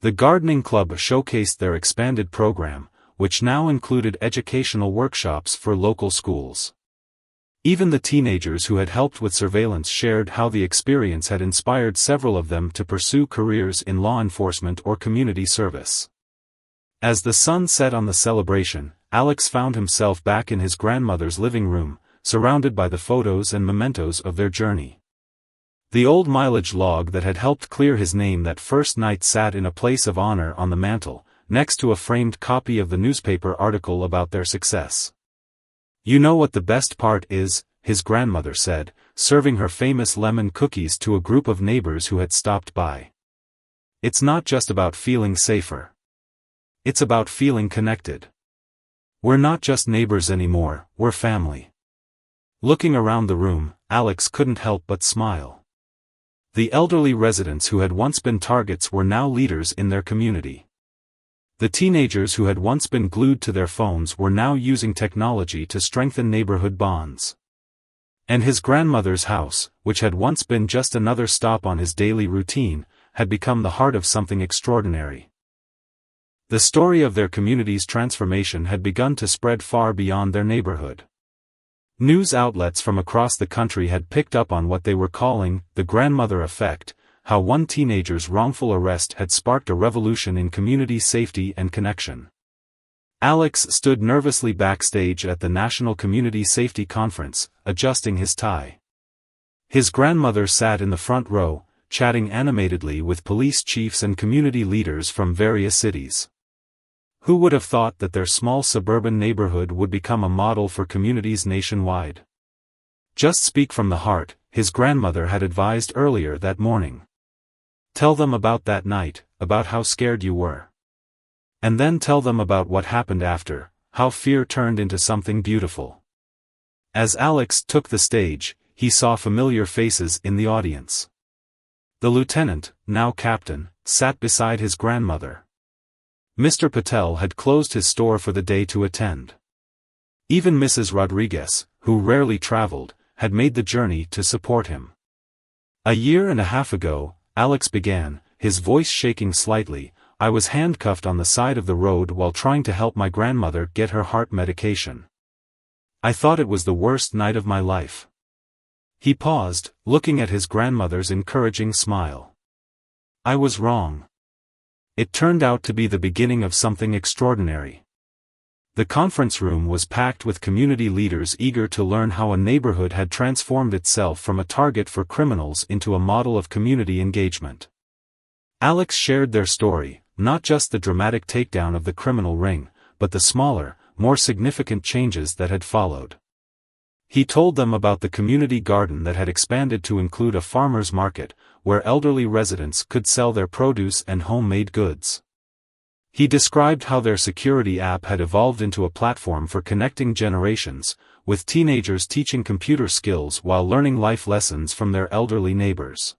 The gardening club showcased their expanded program, which now included educational workshops for local schools. Even the teenagers who had helped with surveillance shared how the experience had inspired several of them to pursue careers in law enforcement or community service. As the sun set on the celebration, Alex found himself back in his grandmother's living room, surrounded by the photos and mementos of their journey. The old mileage log that had helped clear his name that first night sat in a place of honor on the mantel, next to a framed copy of the newspaper article about their success. "You know what the best part is," his grandmother said, serving her famous lemon cookies to a group of neighbors who had stopped by. "It's not just about feeling safer. It's about feeling connected. We're not just neighbors anymore, we're family." Looking around the room, Alex couldn't help but smile. The elderly residents who had once been targets were now leaders in their community. The teenagers who had once been glued to their phones were now using technology to strengthen neighborhood bonds. And his grandmother's house, which had once been just another stop on his daily routine, had become the heart of something extraordinary. The story of their community's transformation had begun to spread far beyond their neighborhood. News outlets from across the country had picked up on what they were calling the grandmother effect, how one teenager's wrongful arrest had sparked a revolution in community safety and connection. Alex stood nervously backstage at the National Community Safety Conference, adjusting his tie. His grandmother sat in the front row, chatting animatedly with police chiefs and community leaders from various cities. Who would have thought that their small suburban neighborhood would become a model for communities nationwide? "Just speak from the heart," his grandmother had advised earlier that morning. "Tell them about that night, about how scared you were. And then tell them about what happened after, how fear turned into something beautiful." As Alex took the stage, he saw familiar faces in the audience. The lieutenant, now captain, sat beside his grandmother. Mr. Patel had closed his store for the day to attend. Even Mrs. Rodriguez, who rarely traveled, had made the journey to support him. "A year and a half ago," Alex began, his voice shaking slightly, "I was handcuffed on the side of the road while trying to help my grandmother get her heart medication. I thought it was the worst night of my life." He paused, looking at his grandmother's encouraging smile. "I was wrong. It turned out to be the beginning of something extraordinary." The conference room was packed with community leaders eager to learn how a neighborhood had transformed itself from a target for criminals into a model of community engagement. Alex shared their story, not just the dramatic takedown of the criminal ring, but the smaller, more significant changes that had followed. He told them about the community garden that had expanded to include a farmer's market, where elderly residents could sell their produce and homemade goods. He described how their security app had evolved into a platform for connecting generations, with teenagers teaching computer skills while learning life lessons from their elderly neighbors.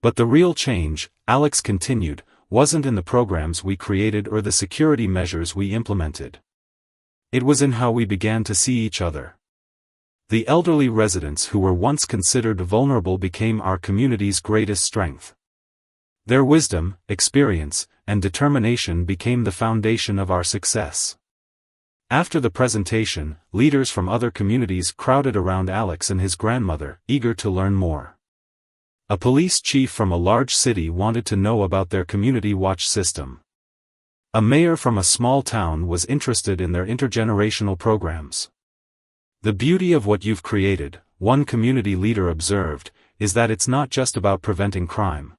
"But the real change," Alex continued, "wasn't in the programs we created or the security measures we implemented. It was in how we began to see each other. The elderly residents who were once considered vulnerable became our community's greatest strength. Their wisdom, experience, and determination became the foundation of our success." After the presentation, leaders from other communities crowded around Alex and his grandmother, eager to learn more. A police chief from a large city wanted to know about their community watch system. A mayor from a small town was interested in their intergenerational programs. "The beauty of what you've created," one community leader observed, "is that it's not just about preventing crime.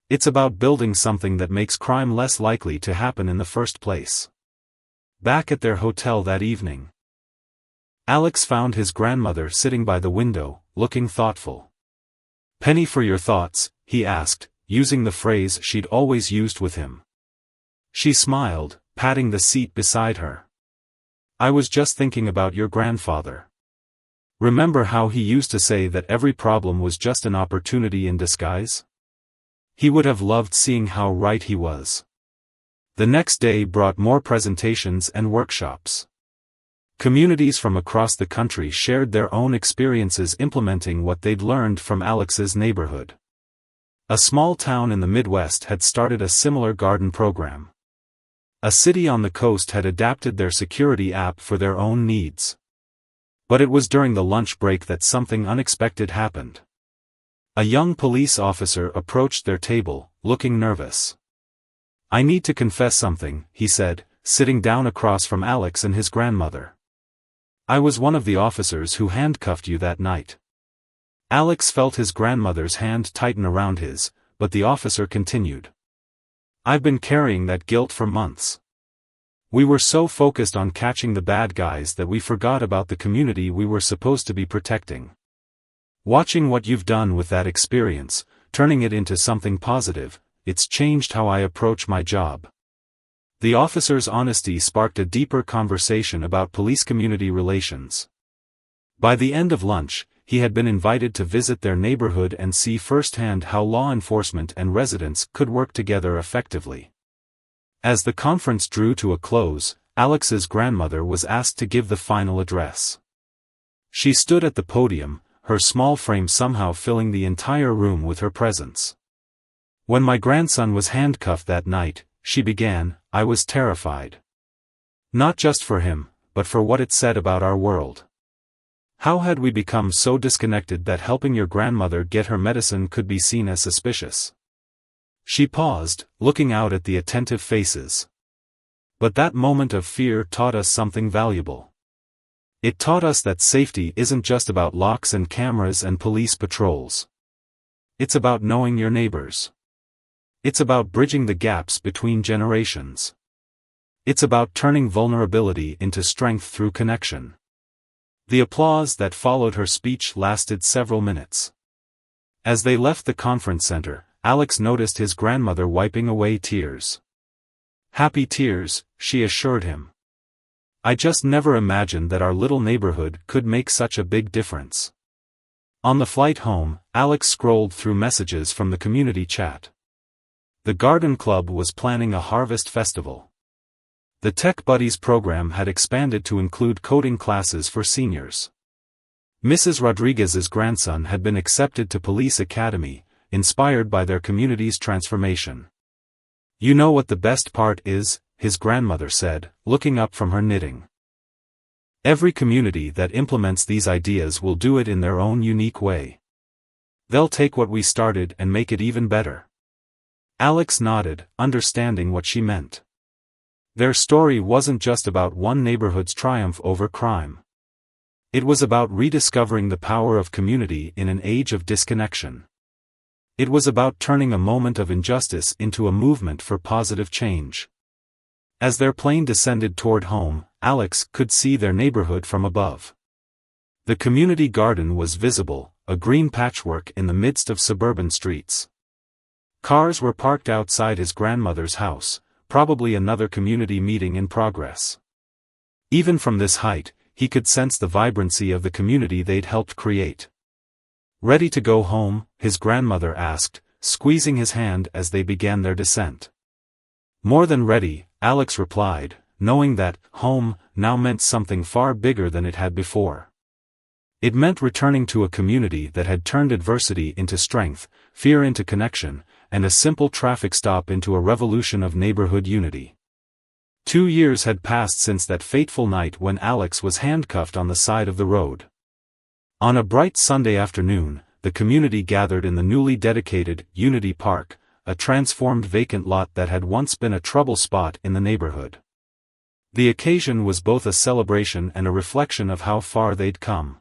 It's about building something that makes crime less likely to happen in the first place." Back at their hotel that evening, Alex found his grandmother sitting by the window, looking thoughtful. "Penny for your thoughts?" he asked, using the phrase she'd always used with him. She smiled, patting the seat beside her. "I was just thinking about your grandfather. Remember how he used to say that every problem was just an opportunity in disguise? He would have loved seeing how right he was." The next day brought more presentations and workshops. Communities from across the country shared their own experiences implementing what they'd learned from Alex's neighborhood. A small town in the Midwest had started a similar garden program. A city on the coast had adapted their security app for their own needs. But it was during the lunch break that something unexpected happened. A young police officer approached their table, looking nervous. "I need to confess something," he said, sitting down across from Alex and his grandmother. "I was one of the officers who handcuffed you that night." Alex felt his grandmother's hand tighten around his, but the officer continued. "I've been carrying that guilt for months. We were so focused on catching the bad guys that we forgot about the community we were supposed to be protecting. Watching what you've done with that experience, turning it into something positive, it's changed how I approach my job." The officer's honesty sparked a deeper conversation about police-community relations. By the end of lunch, he had been invited to visit their neighborhood and see firsthand how law enforcement and residents could work together effectively. As the conference drew to a close, Alex's grandmother was asked to give the final address. She stood at the podium, her small frame somehow filling the entire room with her presence. "When my grandson was handcuffed that night," she began, "I was terrified. Not just for him, but for what it said about our world. How had we become so disconnected that helping your grandmother get her medicine could be seen as suspicious?" She paused, looking out at the attentive faces. "But that moment of fear taught us something valuable. It taught us that safety isn't just about locks and cameras and police patrols. It's about knowing your neighbors. It's about bridging the gaps between generations. It's about turning vulnerability into strength through connection." The applause that followed her speech lasted several minutes. As they left the conference center, Alex noticed his grandmother wiping away tears. "Happy tears," she assured him. "I just never imagined that our little neighborhood could make such a big difference." On the flight home, Alex scrolled through messages from the community chat. The garden club was planning a harvest festival. The Tech Buddies program had expanded to include coding classes for seniors. Mrs. Rodriguez's grandson had been accepted to police academy, inspired by their community's transformation. "You know what the best part is," his grandmother said, looking up from her knitting. "Every community that implements these ideas will do it in their own unique way. They'll take what we started and make it even better." Alex nodded, understanding what she meant. Their story wasn't just about one neighborhood's triumph over crime. It was about rediscovering the power of community in an age of disconnection. It was about turning a moment of injustice into a movement for positive change. As their plane descended toward home, Alex could see their neighborhood from above. The community garden was visible, a green patchwork in the midst of suburban streets. Cars were parked outside his grandmother's house, probably another community meeting in progress. Even from this height, he could sense the vibrancy of the community they'd helped create. "Ready to go home?" his grandmother asked, squeezing his hand as they began their descent. "More than ready," Alex replied, knowing that home now meant something far bigger than it had before. It meant returning to a community that had turned adversity into strength, fear into connection, and a simple traffic stop into a revolution of neighborhood unity. 2 years had passed since that fateful night when Alex was handcuffed on the side of the road. On a bright Sunday afternoon, the community gathered in the newly dedicated Unity Park, a transformed vacant lot that had once been a trouble spot in the neighborhood. The occasion was both a celebration and a reflection of how far they'd come.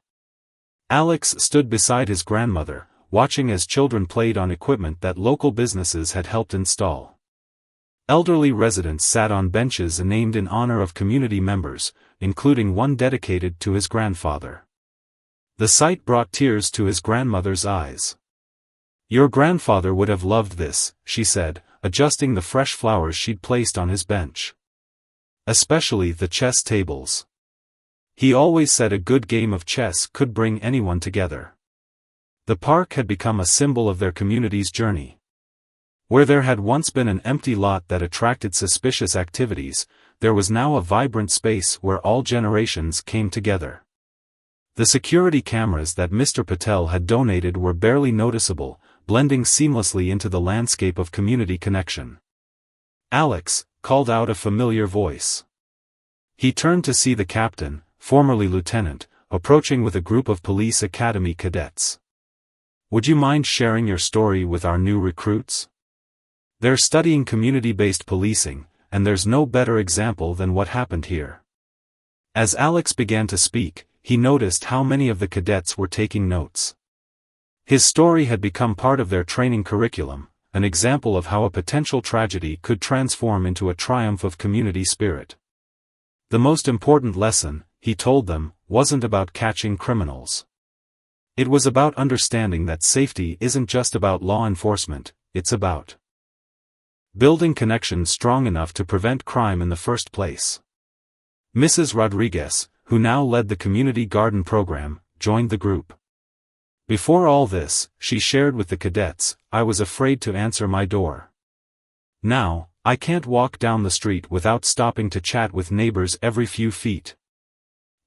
Alex stood beside his grandmother, watching as children played on equipment that local businesses had helped install. Elderly residents sat on benches named in honor of community members, including one dedicated to his grandfather. The sight brought tears to his grandmother's eyes. "Your grandfather would have loved this," she said, adjusting the fresh flowers she'd placed on his bench. "Especially the chess tables. He always said a good game of chess could bring anyone together." The park had become a symbol of their community's journey. Where there had once been an empty lot that attracted suspicious activities, there was now a vibrant space where all generations came together. The security cameras that Mr. Patel had donated were barely noticeable, blending seamlessly into the landscape of community connection. "Alex," called out a familiar voice. He turned to see the captain, formerly lieutenant, approaching with a group of police academy cadets. "Would you mind sharing your story with our new recruits? They're studying community-based policing, and there's no better example than what happened here." As Alex began to speak, he noticed how many of the cadets were taking notes. His story had become part of their training curriculum, an example of how a potential tragedy could transform into a triumph of community spirit. The most important lesson, he told them, wasn't about catching criminals. It was about understanding that safety isn't just about law enforcement, it's about building connections strong enough to prevent crime in the first place. Mrs. Rodriguez, who now led the community garden program, joined the group. "Before all this," she shared with the cadets, "I was afraid to answer my door. Now, I can't walk down the street without stopping to chat with neighbors every few feet."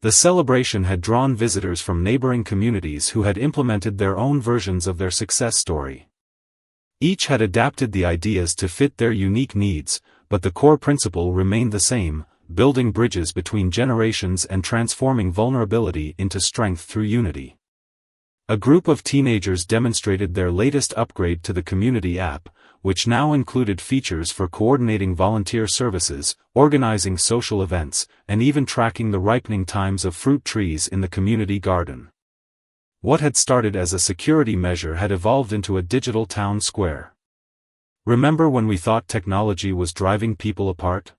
The celebration had drawn visitors from neighboring communities who had implemented their own versions of their success story. Each had adapted the ideas to fit their unique needs, but the core principle remained the same: building bridges between generations and transforming vulnerability into strength through unity. A group of teenagers demonstrated their latest upgrade to the community app, which now included features for coordinating volunteer services, organizing social events, and even tracking the ripening times of fruit trees in the community garden. What had started as a security measure had evolved into a digital town square. "Remember when we thought technology was driving people apart?"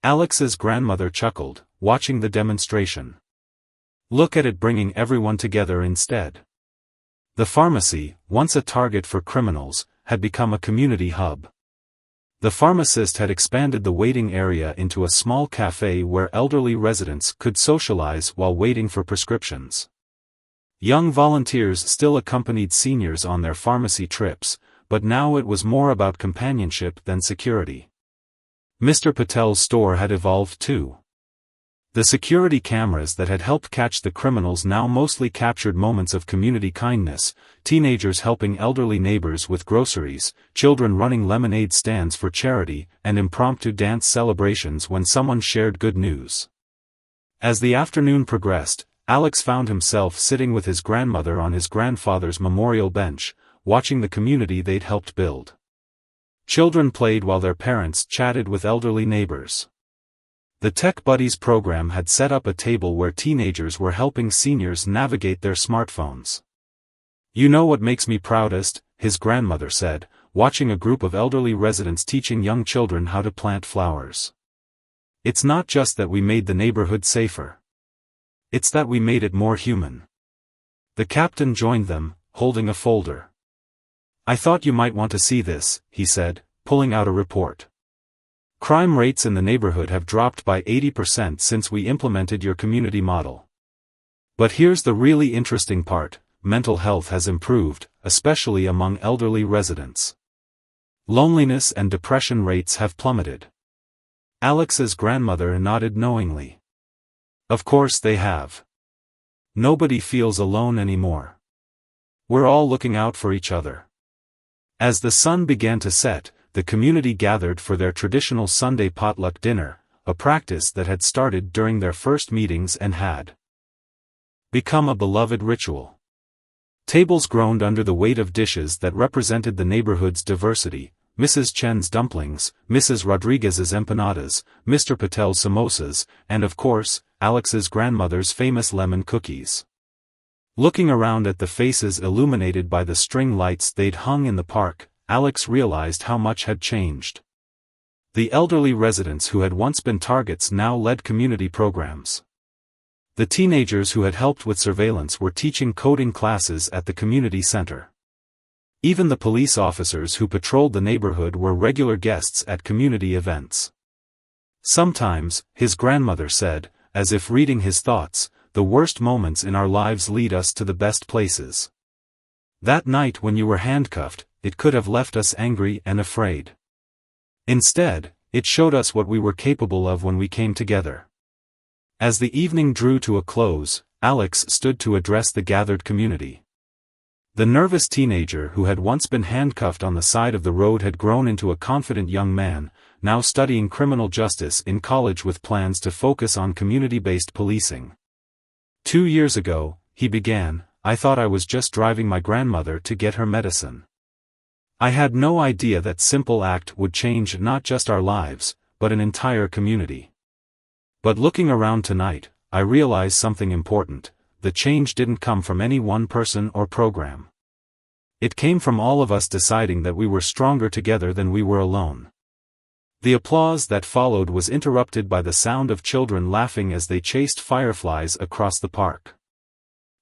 Alex's grandmother chuckled, watching the demonstration. "Look at it bringing everyone together instead." The pharmacy, once a target for criminals, had become a community hub. The pharmacist had expanded the waiting area into a small cafe where elderly residents could socialize while waiting for prescriptions. Young volunteers still accompanied seniors on their pharmacy trips, but now it was more about companionship than security. Mr. Patel's store had evolved too. The security cameras that had helped catch the criminals now mostly captured moments of community kindness: teenagers helping elderly neighbors with groceries, children running lemonade stands for charity, and impromptu dance celebrations when someone shared good news. As the afternoon progressed, Alex found himself sitting with his grandmother on his grandfather's memorial bench, watching the community they'd helped build. Children played while their parents chatted with elderly neighbors. The Tech Buddies program had set up a table where teenagers were helping seniors navigate their smartphones. "You know what makes me proudest?" his grandmother said, watching a group of elderly residents teaching young children how to plant flowers. "It's not just that we made the neighborhood safer. It's that we made it more human." The captain joined them, holding a folder. "I thought you might want to see this," he said, pulling out a report. "Crime rates in the neighborhood have dropped by 80% since we implemented your community model. But here's the really interesting part: mental health has improved, especially among elderly residents. Loneliness and depression rates have plummeted." Alex's grandmother nodded knowingly. "Of course they have. Nobody feels alone anymore. We're all looking out for each other." As the sun began to set, the community gathered for their traditional Sunday potluck dinner, a practice that had started during their first meetings and had become a beloved ritual. Tables groaned under the weight of dishes that represented the neighborhood's diversity: Mrs. Chen's dumplings, Mrs. Rodriguez's empanadas, Mr. Patel's samosas, and of course, Alex's grandmother's famous lemon cookies. Looking around at the faces illuminated by the string lights they'd hung in the park, Alex realized how much had changed. The elderly residents who had once been targets now led community programs. The teenagers who had helped with surveillance were teaching coding classes at the community center. Even the police officers who patrolled the neighborhood were regular guests at community events. "Sometimes," his grandmother said, as if reading his thoughts, "the worst moments in our lives lead us to the best places. That night when you were handcuffed, it could have left us angry and afraid. Instead, it showed us what we were capable of when we came together. As the evening drew to a close, Alex stood to address the gathered community. The nervous teenager who had once been handcuffed on the side of the road had grown into a confident young man, now studying criminal justice in college with plans to focus on community-based policing. 2 years ago, he began, I thought I was just driving my grandmother to get her medicine. I had no idea that simple act would change not just our lives, but an entire community. But looking around tonight, I realized something important. The change didn't come from any one person or program. It came from all of us deciding that we were stronger together than we were alone. The applause that followed was interrupted by the sound of children laughing as they chased fireflies across the park.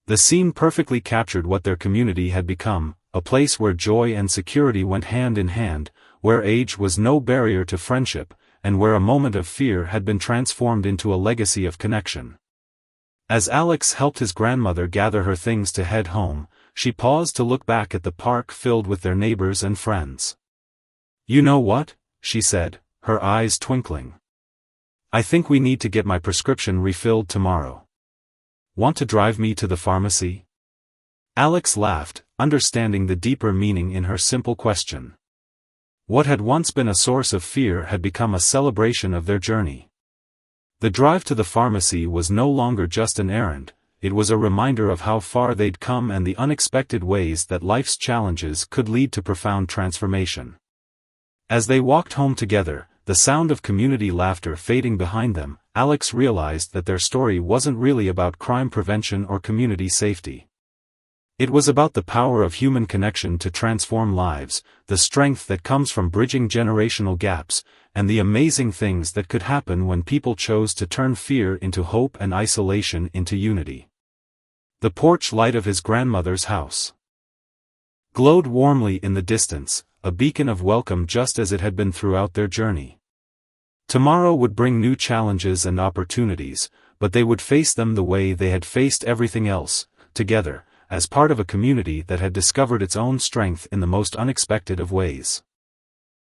The scene perfectly captured what their community had become, a place where joy and security went hand in hand, where age was no barrier to friendship, and where a moment of fear had been transformed into a legacy of connection. As Alex helped his grandmother gather her things to head home, she paused to look back at the park filled with their neighbors and friends. You know what? She said, her eyes twinkling. I think we need to get my prescription refilled tomorrow. Want to drive me to the pharmacy? Alex laughed, understanding the deeper meaning in her simple question. What had once been a source of fear had become a celebration of their journey. The drive to the pharmacy was no longer just an errand, it was a reminder of how far they'd come and the unexpected ways that life's challenges could lead to profound transformation. As they walked home together, the sound of community laughter fading behind them, Alex realized that their story wasn't really about crime prevention or community safety. It was about the power of human connection to transform lives, the strength that comes from bridging generational gaps, and the amazing things that could happen when people chose to turn fear into hope and isolation into unity. The porch light of his grandmother's house glowed warmly in the distance, a beacon of welcome just as it had been throughout their journey. Tomorrow would bring new challenges and opportunities, but they would face them the way they had faced everything else, together, as part of a community that had discovered its own strength in the most unexpected of ways.